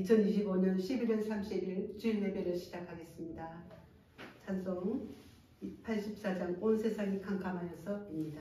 2025년 11월 30일 주일 예배를 시작하겠습니다. 찬송 84장 온 세상이 캄캄하여서입니다.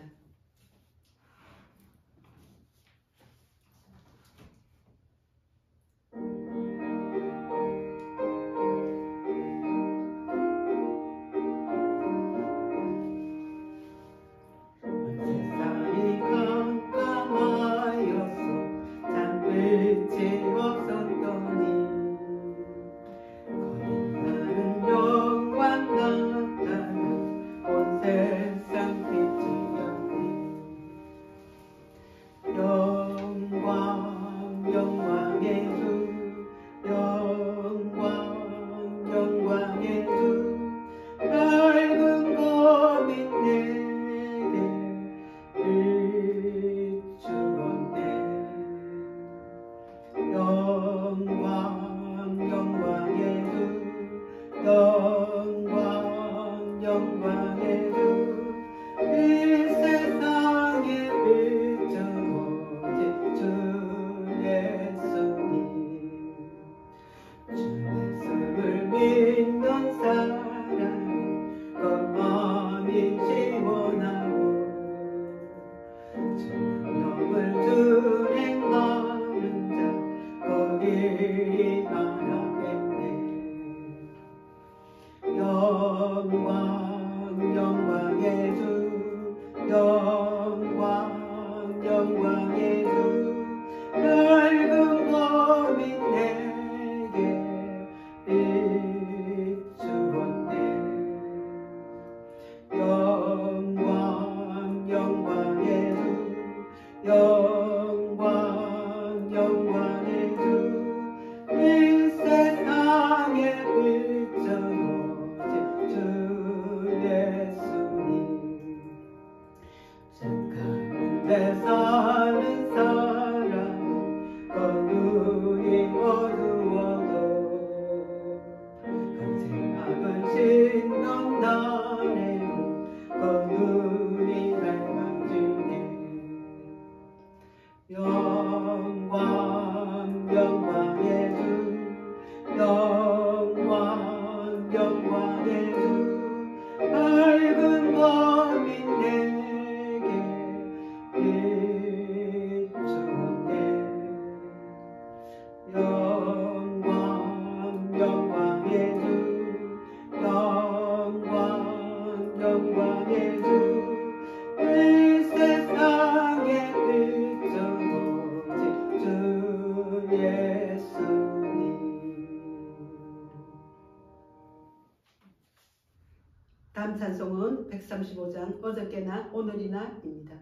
다음 찬송은 135장 어저께나 오늘이나입니다.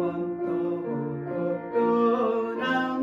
영원토록 변함없는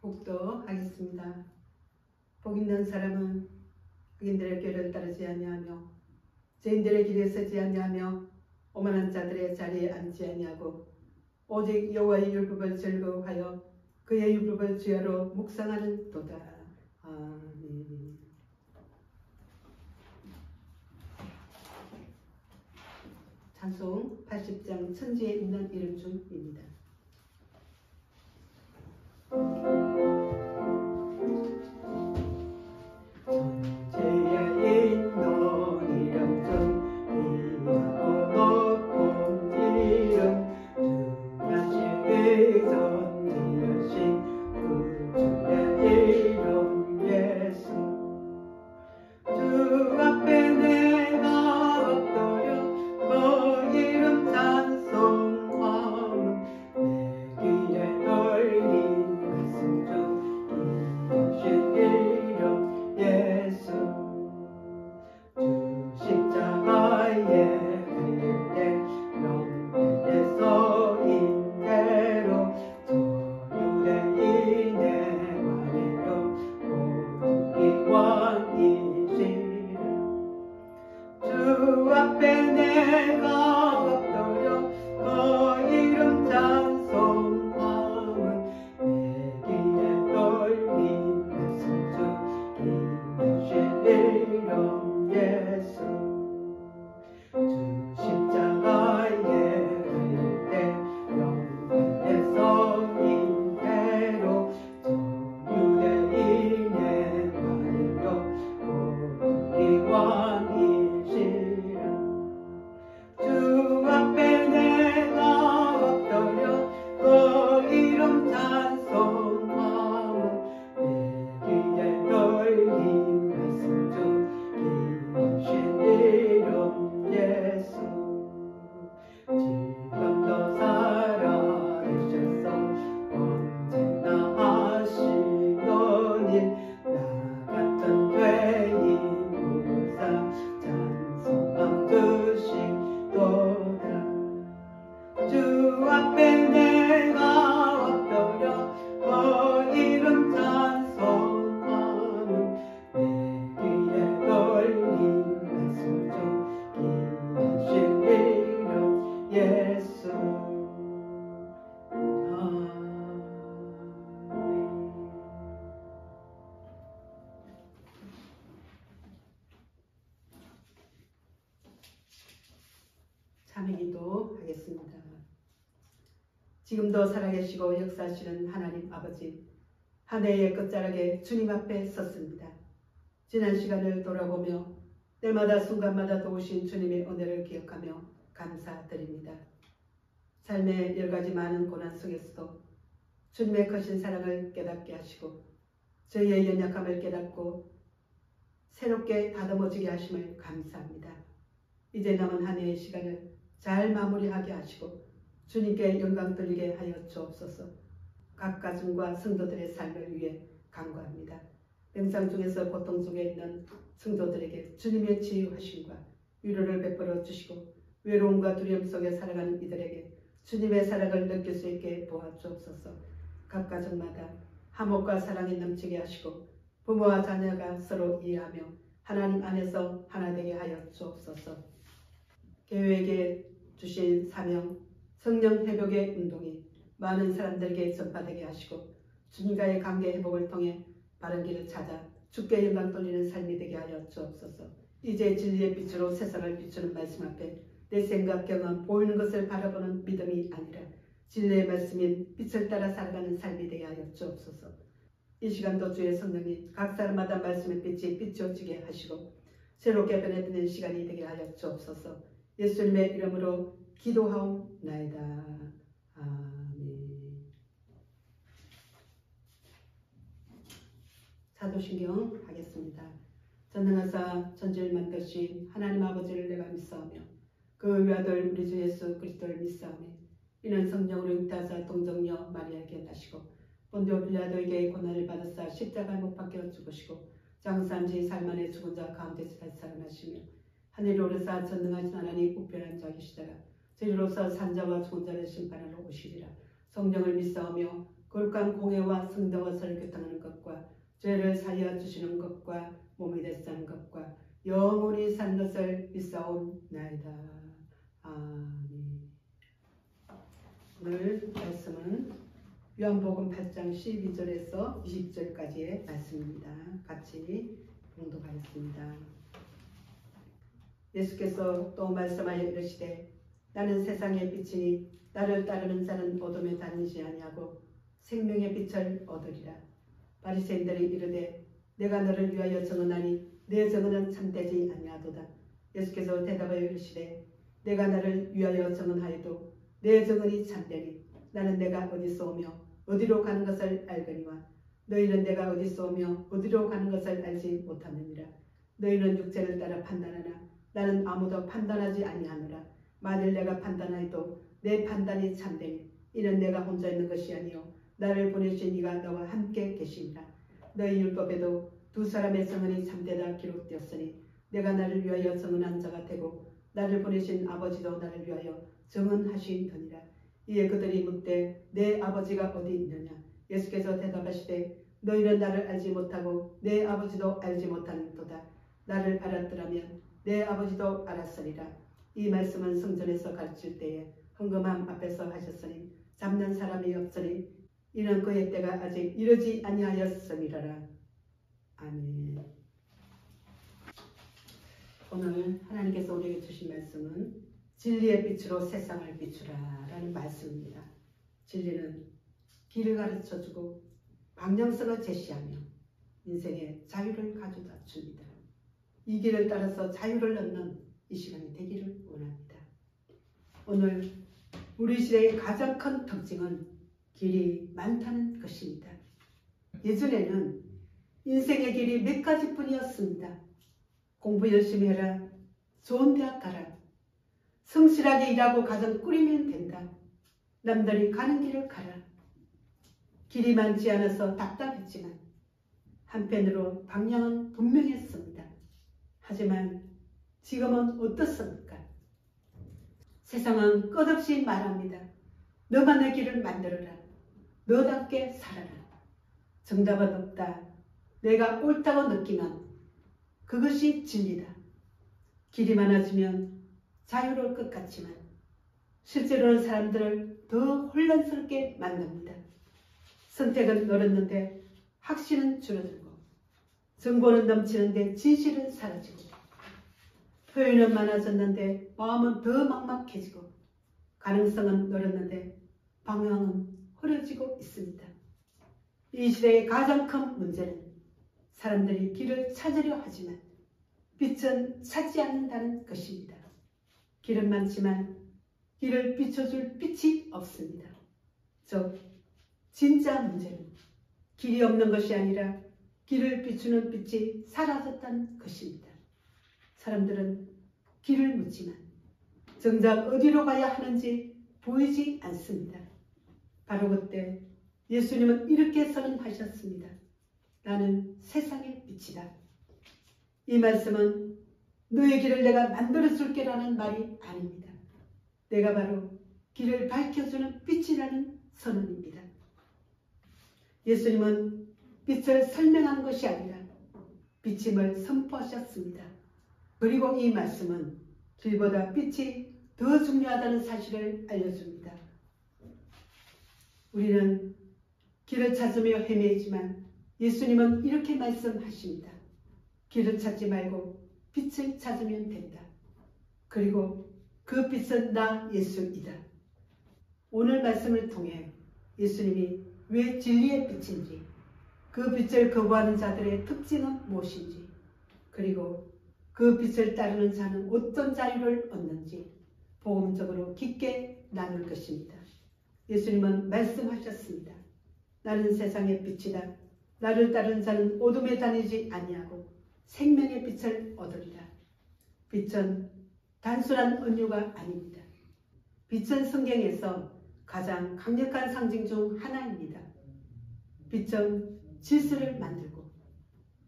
복도하겠습니다. 복 있는 사람은 악인들의 꾀를 따르지 아니하며 죄인들의 길에 서지 아니하며 오만한 자들의 자리에 앉지 아니하고 오직 여호와의 율법을 즐거워하여 그의 율법을 주야로 묵상하는 도다. 아멘. 찬송 80장 천지에 있는 이름 중입니다. 천지에 있는 이름 중 귀하고 높은 이름 주야신 의존이신 구주의 이름 예수 주 앞에 내가 엎드려 그 이름 찬송하면 내 귀에 떨린 말씀 중 귀하신 이름 예수 주 십자가에 달릴 때 명예에서 인대로 저유대인의 말대로 모든 왕이시라 주 앞에 내가 엎드려 그 이름 찬송하면 내 귀에 떨린 말씀 중 귀하신 이름 예수 주 십자가에 달릴 때 영광에서 인대로 저유대인의 말대로 모든 왕이시라 주 앞에 내가 엎드려 그 이름 찬송하면 내 귀에 떨린 말씀 중 귀하신 이름 예수 지금도 살아계셔서 언제나 하시노니 나 같은 죄인 무사 찬송함 주시도다 주 앞에 내가 엎드려 그 이름 찬송하면 내 귀에 떨린 말씀 중 귀하신 이름 예수 아멘. 참회기도 하겠습니다. 지금도 살아계시고 역사하시는 하나님 아버지, 한 해의 끝자락에 주님 앞에 섰습니다. 지난 시간을 돌아보며 때마다 순간마다 도우신 주님의 은혜를 기억하며 감사드립니다. 삶의 여러가지 많은 고난 속에서도 주님의 크신 사랑을 깨닫게 하시고 저희의 연약함을 깨닫고 새롭게 다듬어지게 하심을 감사합니다. 이제 남은 한 해의 시간을 잘 마무리하게 하시고 주님께 영광 돌리게 하여 주옵소서. 각 가정과 성도들의 삶을 위해 간구합니다. 병상 중에서 고통 속에 있는 성도들에게 주님의 치유하심과 위로를 베풀어 주시고 외로움과 두려움 속에 살아가는 이들에게 주님의 사랑을 느낄 수 있게 도와주옵소서. 각 가정마다 화목과 사랑이 넘치게 하시고 부모와 자녀가 서로 이해하며 하나님 안에서 하나 되게 하여 주옵소서. 교회에게 주신 사명 성령 회복의 운동이 많은 사람들에게 전파되게 하시고 주님과의 관계 회복을 통해 바른 길을 찾아 주께 영광 돌리는 삶이 되게 하여 주옵소서. 이제 진리의 빛으로 세상을 비추는 말씀 앞에 내 생각, 경험, 보이는 것을 바라보는 믿음이 아니라 진리의 말씀인 빛을 따라 살아가는 삶이 되게 하여 주옵소서. 이 시간도 주의 성령이 각 사람마다 말씀의 빛이 비춰지게 하시고 새롭게 변해드는 시간이 되게 하여 주옵소서. 예수님의 이름으로 기도하옵나이다. 아멘. 사도신경 하겠습니다. 전능하사 천지를 만드신 하나님 아버지를 내가 믿사오며 그 외아들 우리 주 예수 그리스도를 믿사오며 이는 성령으로 잉태하사 동정녀 마리아에게 나시고 본디오 빌라도에게 고난을 받으사 십자가에 못 박혀 죽으시고 장사한 지 사흘 만에 죽은 자 가운데서 다시 살아나시며 하늘로 오르사 전능하신 하나님 우편한 자이시다가 저희로서 산자와 죽은 자를 심판하러 오시리라. 성령을 믿사오며 거룩한 공회와 성도와 서를 교통하는 것과 죄를 사하여 주시는 것과 몸이 되사는 것과 영원히 산 것을 믿사옵나이다. 아멘. 오늘 말씀은 요한복음 8장 12절에서 20절까지의 말씀입니다. 같이 봉독하겠습니다. 예수께서 또 말씀하여 이르시되 나는 세상의 빛이니 나를 따르는 자는 어둠에 다니지 아니하고 생명의 빛을 얻으리라. 바리새인들이 이르되 내가 너를 위하여 증언하니 내 증언은 참되지 아니하도다. 예수께서 대답하여 이르시되 내가 나를 위하여 증언하여도 내 증언이 참되니 나는 내가 어디서 오며 어디로 가는 것을 알거니와 너희는 내가 어디서 오며 어디로 가는 것을 알지 못하느니라. 너희는 육체를 따라 판단하나 나는 아무도 판단하지 아니하노라. 만일 내가 판단하여도 내 판단이 참되니 이는 내가 혼자 있는 것이 아니요 나를 보내신 이가 너와 함께 계시니라. 너희 율법에도 두 사람의 증언이 참되다 기록되었으니 내가 나를 위하여 증언한 자가 되고 나를 보내신 아버지도 나를 위하여 증언하시느니라. 이에 그들이 묻되 내 아버지가 어디 있느냐. 예수께서 대답하시되 너희는 나를 알지 못하고 내 아버지도 알지 못하는도다. 나를 알았더라면 내 아버지도 알았으리라. 이 말씀은 성전에서 가르칠 때에 헌금함 앞에서 하셨으니 잡는 사람이 없으니 이는 그의 때가 아직 이르지 아니하였음이라라. 아멘. 오늘 하나님께서 우리에게 주신 말씀은 진리의 빛으로 세상을 비추라 라는 말씀입니다. 진리는 길을 가르쳐주고 방향성을 제시하며 인생의 자유를 가져다 줍니다. 이 길을 따라서 자유를 얻는 이 시간이 되기를 원합니다. 오늘 우리 시대의 가장 큰 특징은 길이 많다는 것입니다. 예전에는 인생의 길이 몇 가지뿐이었습니다. 공부 열심히 해라, 좋은 대학 가라, 성실하게 일하고 가정 꾸리면 된다, 남들이 가는 길을 가라. 길이 많지 않아서 답답했지만 한편으로 방향은 분명했습니다. 하지만 지금은 어떻습니까? 세상은 끝없이 말합니다. 너만의 길을 만들어라. 너답게 살아라. 정답은 없다. 내가 옳다고 느끼면 그것이 진리다. 길이 많아지면 자유로울 것 같지만 실제로는 사람들을 더 혼란스럽게 만듭니다. 선택은 늘었는데 확신은 줄어들고 정보는 넘치는데 진실은 사라지고 표현은 많아졌는데 마음은 더 막막해지고 가능성은 늘었는데 방향은 흐려지고 있습니다. 이 시대의 가장 큰 문제는 사람들이 길을 찾으려 하지만 빛은 찾지 않는다는 것입니다. 길은 많지만 길을 비춰줄 빛이 없습니다. 즉 진짜 문제는 길이 없는 것이 아니라 길을 비추는 빛이 사라졌다는 것입니다. 사람들은 길을 묻지만 정작 어디로 가야 하는지 보이지 않습니다. 바로 그때 예수님은 이렇게 선언하셨습니다. 나는 세상의 빛이다. 이 말씀은 너의 길을 내가 만들어줄게 라는 말이 아닙니다. 내가 바로 길을 밝혀주는 빛이라는 선언입니다. 예수님은 빛을 설명하는 것이 아니라 빛임을 선포하셨습니다. 그리고 이 말씀은 길보다 빛이 더 중요하다는 사실을 알려줍니다. 우리는 길을 찾으며 헤매지만 예수님은 이렇게 말씀하십니다. 길을 찾지 말고 빛을 찾으면 된다. 그리고 그 빛은 나 예수이다. 오늘 말씀을 통해 예수님이 왜 진리의 빛인지, 그 빛을 거부하는 자들의 특징은 무엇인지, 그리고 그 빛을 따르는 자는 어떤 자유를 얻는지 복음적으로 깊게 나눌 것입니다. 예수님은 말씀하셨습니다. 나는 세상의 빛이다. 나를 따르는 자는 어둠에 다니지 아니하고 생명의 빛을 얻으리라. 빛은 단순한 은유가 아닙니다. 빛은 성경에서 가장 강력한 상징 중 하나입니다. 빛은 질서를 만들고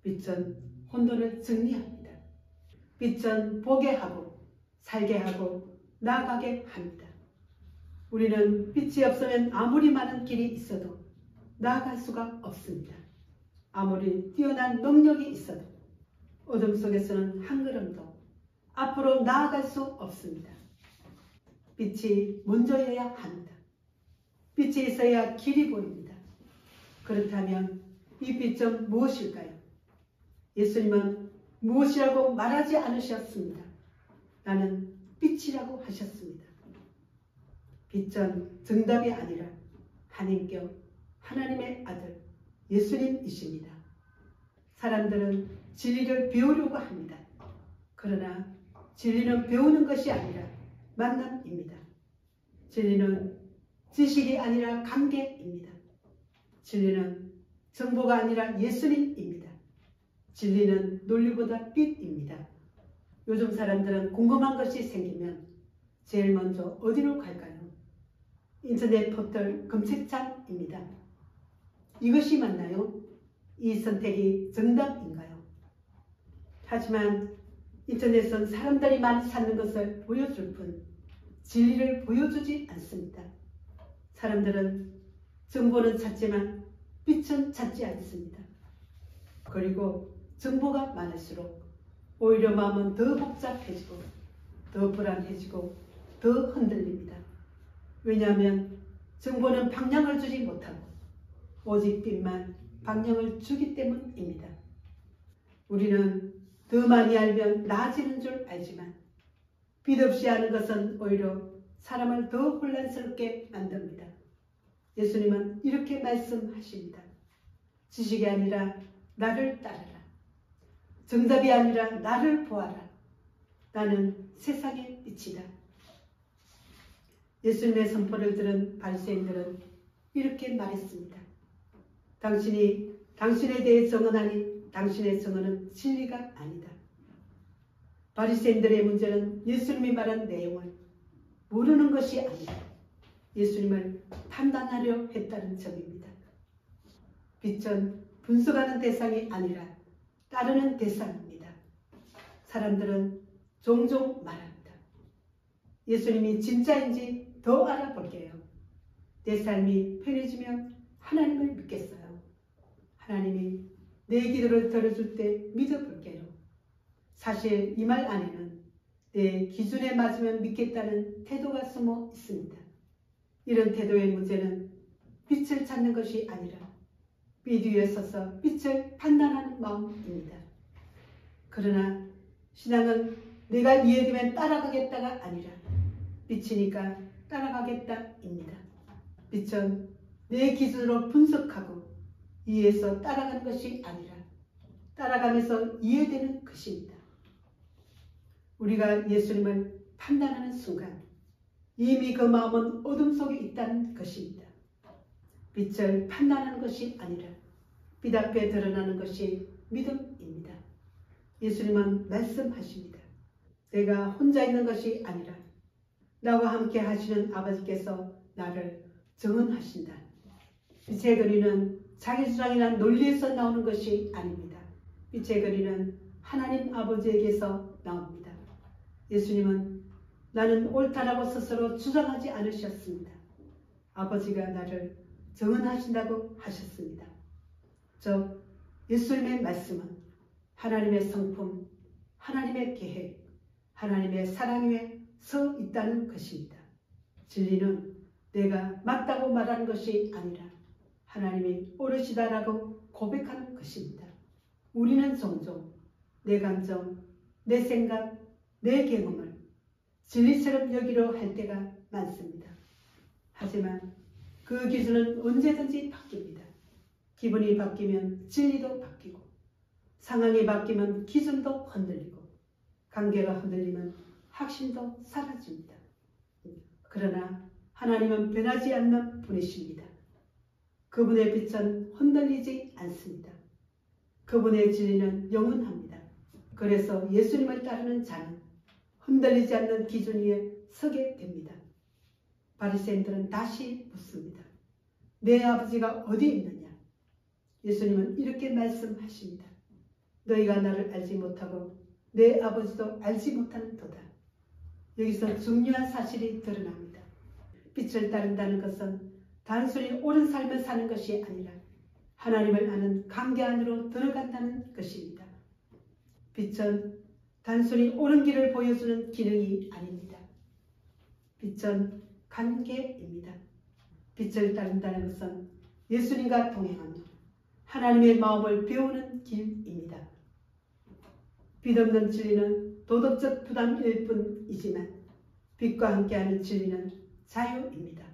빛은 혼돈을 정리합니다. 빛은 보게 하고 살게 하고 나아가게 합니다. 우리는 빛이 없으면 아무리 많은 길이 있어도 나아갈 수가 없습니다. 아무리 뛰어난 능력이 있어도 어둠 속에서는 한 걸음도 앞으로 나아갈 수 없습니다. 빛이 먼저여야 합니다. 빛이 있어야 길이 보입니다. 그렇다면 이 빛은 무엇일까요? 예수님은 무엇이라고 말하지 않으셨습니다. 나는 빛이라고 하셨습니다. 빛은 정답이 아니라 한인격 하나님의 아들 예수님이십니다. 사람들은 진리를 배우려고 합니다. 그러나 진리는 배우는 것이 아니라 만남입니다. 진리는 지식이 아니라 관계입니다. 진리는 정보가 아니라 예수님입니다. 진리는 논리보다 빛입니다. 요즘 사람들은 궁금한 것이 생기면 제일 먼저 어디로 갈까요? 인터넷 포털 검색창입니다. 이것이 맞나요? 이 선택이 정답인가요? 하지만 인터넷은 사람들이 많이 찾는 것을 보여줄 뿐 진리를 보여주지 않습니다. 사람들은 정보는 찾지만 빛은 찾지 않습니다. 그리고 정보가 많을수록 오히려 마음은 더 복잡해지고 더 불안해지고 더 흔들립니다. 왜냐하면 정보는 방향을 주지 못하고 오직 빛만 방향을 주기 때문입니다. 우리는 더 많이 알면 나아지는 줄 알지만 빛 없이 아는 것은 오히려 사람을 더 혼란스럽게 만듭니다. 예수님은 이렇게 말씀하십니다. 지식이 아니라 나를 따르라. 정답이 아니라 나를 보아라. 나는 세상의 빛이다. 예수님의 선포를 들은 바리새인들은 이렇게 말했습니다. 당신이 당신에 대해 증언하니 당신의 증언은 진리가 아니다. 바리새인들의 문제는 예수님이 말한 내용을 모르는 것이 아니라 예수님을 판단하려 했다는 점입니다. 빛은 분석하는 대상이 아니라 따르는 대상입니다. 사람들은 종종 말합니다. 예수님이 진짜인지 더 알아볼게요. 내 삶이 편해지면 하나님을 믿겠어요. 하나님이 내 기도를 들어줄 때 믿어볼게요. 사실 이 말 안에는 내 기준에 맞으면 믿겠다는 태도가 숨어 있습니다. 이런 태도의 문제는 빛을 찾는 것이 아니라 빛 위에 서서 빛을 판단하는 마음입니다. 그러나 신앙은 내가 이해되면 따라가겠다가 아니라 빛이니까 따라가겠다입니다. 빛은 내 기준으로 분석하고 이해해서 따라가는 것이 아니라 따라가면서 이해되는 것입니다. 우리가 예수님을 판단하는 순간 이미 그 마음은 어둠 속에 있다는 것입니다. 빛을 판단하는 것이 아니라 빛 앞에 드러나는 것이 믿음입니다. 예수님은 말씀하십니다. 내가 혼자 있는 것이 아니라 나와 함께 하시는 아버지께서 나를 증언하신다. 빛의 거리는 자기 주장이나 논리에서 나오는 것이 아닙니다. 빛의 거리는 하나님 아버지에게서 나옵니다. 예수님은 나는 옳다라고 스스로 주장하지 않으셨습니다. 아버지가 나를 증언하신다고 하셨습니다. 즉 예수님의 말씀은 하나님의 성품, 하나님의 계획, 하나님의 사랑 위에 서 있다는 것입니다. 진리는 내가 맞다고 말하는 것이 아니라 하나님이 옳으시다라고 고백하는 것입니다. 우리는 종종 내 감정, 내 생각, 내 경험을 진리처럼 여기려 할 때가 많습니다. 하지만 그 기준은 언제든지 바뀝니다. 기분이 바뀌면 진리도 바뀌고 상황이 바뀌면 기준도 흔들리고 관계가 흔들리면 확신도 사라집니다. 그러나 하나님은 변하지 않는 분이십니다. 그분의 빛은 흔들리지 않습니다. 그분의 진리는 영원합니다. 그래서 예수님을 따르는 자는 흔들리지 않는 기준 위에 서게 됩니다. 바리새인들은 다시 묻습니다. 내 아버지가 어디 있느냐? 예수님은 이렇게 말씀하십니다. 너희가 나를 알지 못하고 내 아버지도 알지 못하는 도다. 여기서 중요한 사실이 드러납니다. 빛을 따른다는 것은 단순히 옳은 삶을 사는 것이 아니라 하나님을 아는 관계 안으로 들어간다는 것입니다. 빛은 단순히 옳은 길을 보여주는 기능이 아닙니다. 빛은 관계입니다. 빛을 따른다는 것은 예수님과 동행하며 하나님의 마음을 배우는 길입니다. 빛없는 진리는 도덕적 부담일 뿐이지만 빛과 함께하는 진리는 자유입니다.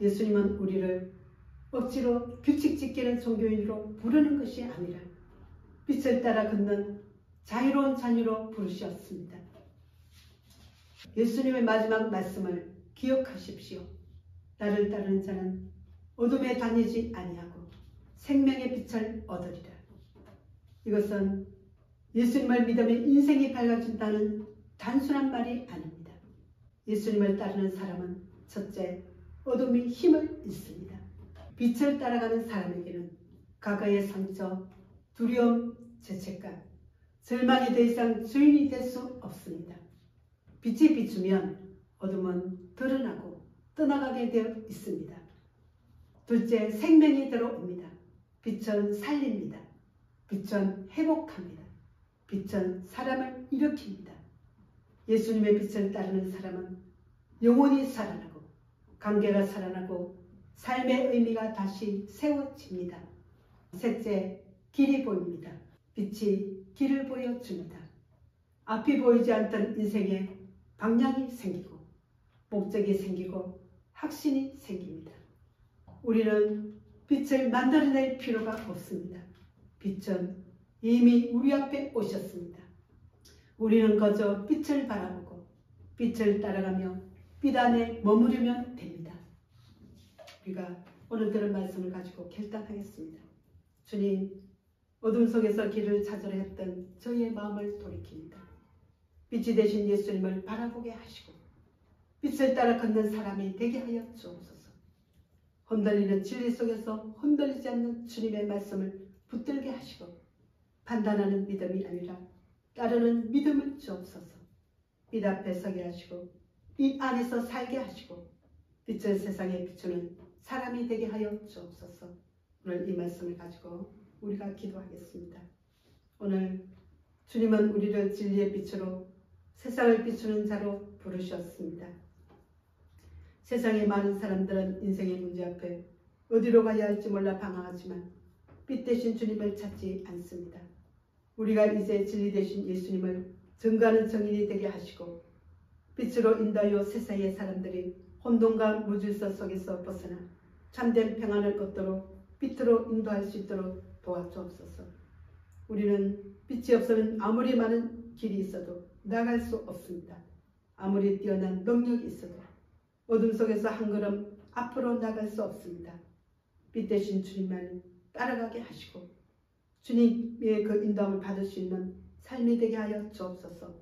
예수님은 우리를 억지로 규칙 지키는 종교인으로 부르는 것이 아니라 빛을 따라 걷는 자유로운 자녀로 부르셨습니다. 예수님의 마지막 말씀을 기억하십시오. 나를 따르는 자는 어둠에 다니지 아니하고 생명의 빛을 얻으리라. 이것은 예수님을 믿으면 인생이 밝아진다는 단순한 말이 아닙니다. 예수님을 따르는 사람은 첫째, 어둠이 힘을 잃습니다. 빛을 따라가는 사람에게는 과거의 상처, 두려움, 죄책감, 절망이 더 이상 주인이 될 수 없습니다. 빛이 비추면 어둠은 드러나고 떠나가게 되어 있습니다. 둘째, 생명이 들어옵니다. 빛은 살립니다. 빛은 회복합니다. 빛은 사람을 일으킵니다. 예수님의 빛을 따르는 사람은 영혼이 살아나고 관계가 살아나고 삶의 의미가 다시 세워집니다. 셋째, 길이 보입니다. 빛이 길을 보여줍니다. 앞이 보이지 않던 인생에 방향이 생기고 목적이 생기고 확신이 생깁니다. 우리는 빛을 만들어낼 필요가 없습니다. 빛은 이미 우리 앞에 오셨습니다. 우리는 그저 빛을 바라보고 빛을 따라가며 빛 안에 머무르면 됩니다. 우리가 오늘 들은 말씀을 가지고 결단하겠습니다. 주님, 어둠 속에서 길을 찾으려 했던 저희의 마음을 돌이킵니다. 빛이 되신 예수님을 바라보게 하시고 빛을 따라 걷는 사람이 되게 하여 주옵소서. 흔들리는 진리 속에서 흔들리지 않는 주님의 말씀을 붙들게 하시고 판단하는 믿음이 아니라 따르는 믿음을 주옵소서. 빛 앞에 서게 하시고 빛 안에서 살게 하시고 빛을 세상에 비추는 사람이 되게 하여 주옵소서. 오늘 이 말씀을 가지고 우리가 기도하겠습니다. 오늘 주님은 우리를 진리의 빛으로 세상을 비추는 자로 부르셨습니다. 세상의 많은 사람들은 인생의 문제 앞에 어디로 가야 할지 몰라 방황하지만 빛 대신 주님을 찾지 않습니다. 우리가 이제 진리 대신 예수님을 증거하는 증인이 되게 하시고 빛으로 인도하여 세상의 사람들이 혼돈과 무질서 속에서 벗어나 참된 평안을 얻도록 빛으로 인도할 수 있도록 도와주옵소서. 우리는 빛이 없으면 아무리 많은 길이 있어도 나갈 수 없습니다. 아무리 뛰어난 능력이 있어도 어둠 속에서 한 걸음 앞으로 나갈 수 없습니다. 빛 대신 주님만 따라가게 하시고 주님의 그 인도함을 받을 수 있는 삶이 되게 하여 주옵소서.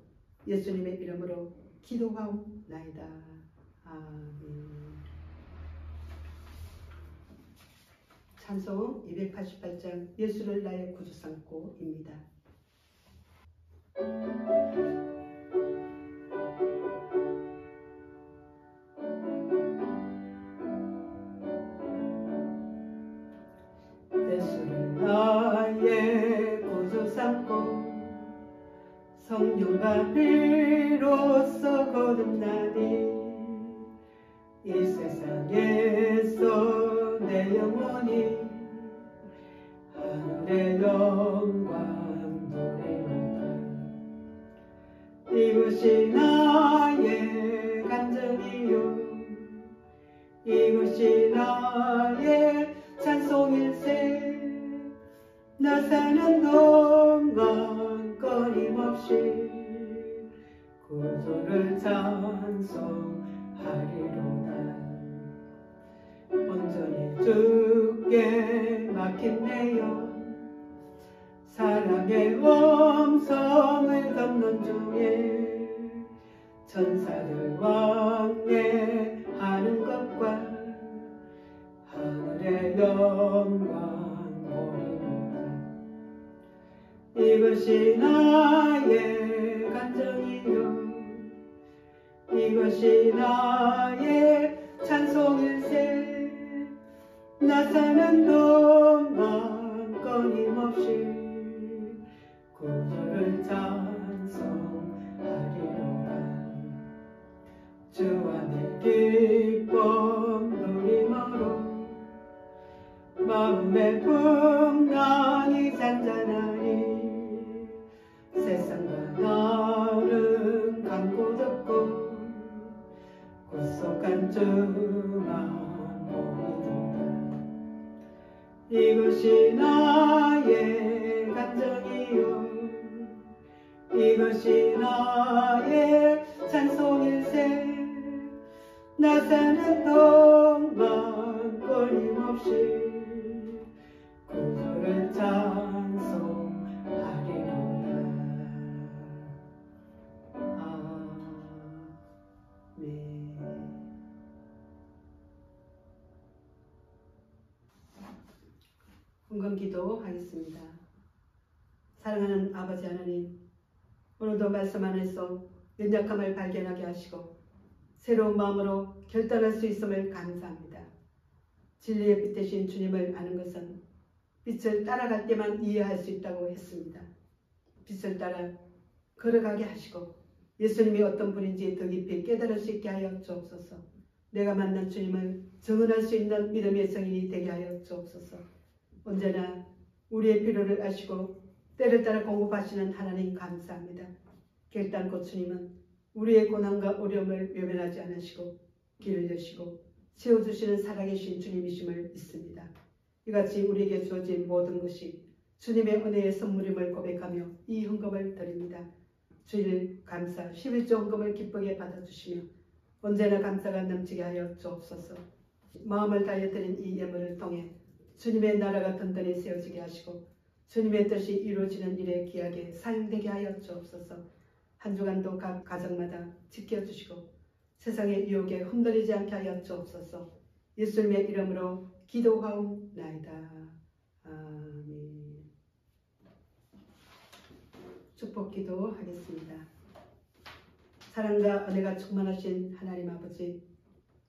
예수님의 이름으로 기도하옵나이다. 아멘. 찬송 288장 예수를 나의 구주 삼고입니다. 예수를 나의 구주 삼고 성령과 피로써 거듭나니 이 세상에서 내 영혼이 하늘의 영광 누리로다. 이것이 나의 간증이요 이것이 나의 찬송일세. 나 사는 동안 끊임없이 구주를 찬송하리로다. 온전히 주께 맡긴내요. 사랑의 음성을 듣는 중에 천사들 왕래하는 것과 하늘의 영광 보리로다. 이것이 나의 간증이요 이것이 나의 찬송일세. 나 사는 동안 끊임없이 구주를 찬송하리로다. 주 안에 기쁨 누림으로 마음의 풍랑이 잔잔하니 세상과 다른 강고 덮고 구속한 주만 보이도다. 이것이 나의 감정이요 이것이 나의 찬송일세. 나 사는 동안 끊임없이 구주를 찬송하리로다. 아멘. 헌금 기도하겠습니다. 사랑하는 아버지 하나님, 오늘도 말씀 안에서 연약함을 발견하게 하시고 새로운 마음으로 결단할 수 있음을 감사합니다. 진리의 빛 되신 주님을 아는 것은 빛을 따라갈 때만 이해할 수 있다고 했습니다. 빛을 따라 걸어가게 하시고 예수님이 어떤 분인지 더 깊이 깨달을 수 있게 하여 주옵소서. 내가 만난 주님을 증언할 수 있는 믿음의 성인이 되게 하여 주옵소서. 언제나 우리의 필요를 아시고 때를 따라 공급하시는 하나님 감사합니다. 결단코 주님은 우리의 고난과 어려움을 외면하지 않으시고 길을 여시고 세워주시는 살아계신 주님이심을 믿습니다. 이같이 우리에게 주어진 모든 것이 주님의 은혜의 선물임을 고백하며 이 헌금을 드립니다. 주일 감사 11조 헌금을 기쁘게 받아주시며 언제나 감사가 넘치게 하여 주옵소서. 마음을 다해 드린 이 예물을 통해 주님의 나라가 든든히 세워지게 하시고 주님의 뜻이 이루어지는 일에 귀하게 사용되게 하여 주옵소서. 한 주간도 각 가정마다 지켜주시고 세상의 유혹에 흔들리지 않게 하여 주옵소서. 예수님의 이름으로 기도하옵나이다. 아멘. 축복기도 하겠습니다. 사랑과 은혜가 충만하신 하나님 아버지,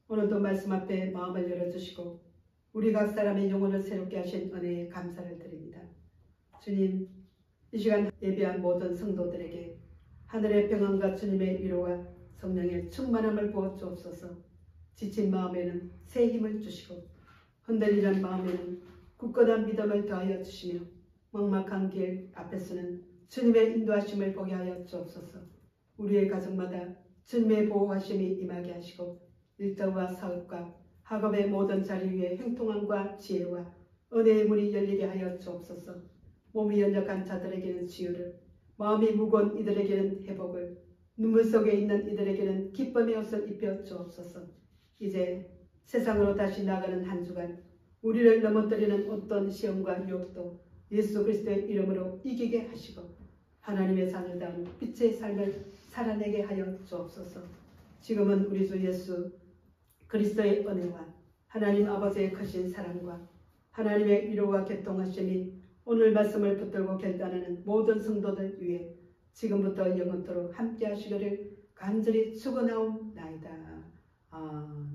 오늘도 말씀 앞에 마음을 열어주시고 우리 각 사람의 영혼을 새롭게 하신 은혜에 감사를 드립니다. 주님, 이 시간 예배한 모든 성도들에게 하늘의 평안과 주님의 위로와 성령의 충만함을 부어 주옵소서. 지친 마음에는 새 힘을 주시고 흔들리는 마음에는 굳건한 믿음을 더하여 주시며 막막한 길 앞에서는 주님의 인도하심을 보게 하여 주옵소서. 우리의 가정마다 주님의 보호하심이 임하게 하시고 일터와 사업과 학업의 모든 자리 위에 형통함과 지혜와 은혜의 문이 열리게 하여 주옵소서. 몸이 연약한 자들에게는 치유를, 마음이 무거운 이들에게는 회복을, 눈물 속에 있는 이들에게는 기쁨의 옷을 입혀 주옵소서. 이제 세상으로 다시 나가는 한 주간 우리를 넘어뜨리는 어떤 시험과 유혹도 예수 그리스도의 이름으로 이기게 하시고 하나님의 자녀다운 빛의 삶을 살아내게 하여 주옵소서. 지금은 우리 주 예수 그리스도의 은혜와 하나님 아버지의 크신 사랑과 하나님의 위로와 교통하심이 오늘 말씀을 붙들고 결단하는 모든 성도들 위해 지금부터 영원토록 함께 하시기를 간절히 축원하옵나이다. 아멘.